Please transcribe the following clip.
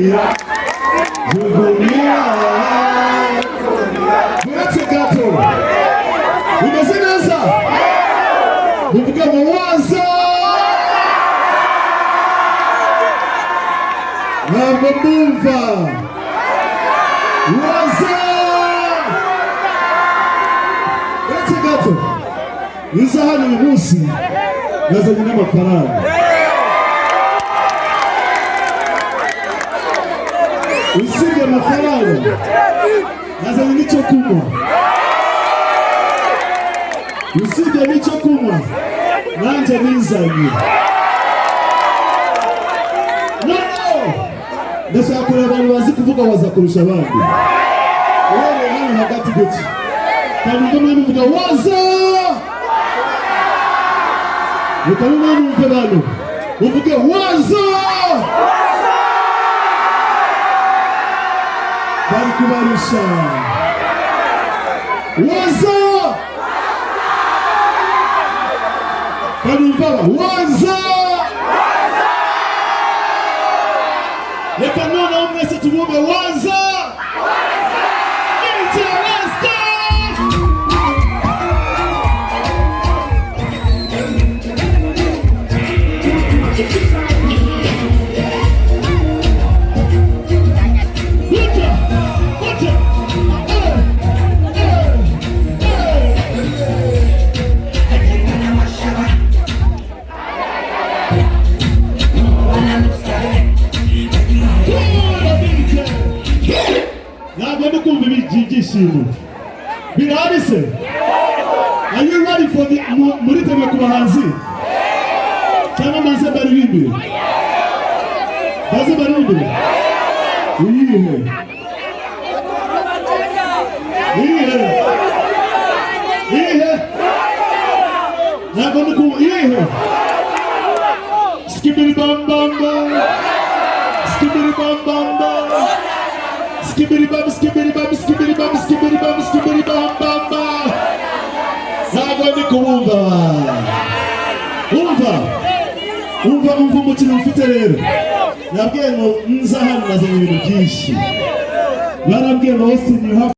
jugunia jugunia buretse gato umeze neza muvuga mu waza ntabwo mwumva waza buretse gato iza hano uyu munsi nazanye n'amafaranga usibye amafaranga nazanye n'icyo kunywa usibye n'icyo kunywa nanjye nizanye ndashaka kureba abantu bazi kuvuga waza kurusha abandi uhereye hano hagati gutya kandi ngo mwe muvuga waza reka mwe mwumve bano muvuge waza bari kubarusha waza kanumva waza reka noneho mwese tubumve waza birahari se? Are you ready for the muriteme ku bahanzi cyangwa maze baririmbire? Maze baririmbire? Ihe ntabwo ndi kumva ihe skibiri bam bam bam skibiri bam bam bam skibiri bam skibiri bam skibiri bam skibiri bam skibiri bam bam bam ntabwo ndi kubumva umva umukino mfite rero nabwiye ngo nza hano nazanye ibintu byinshi barambwiye ngo Austin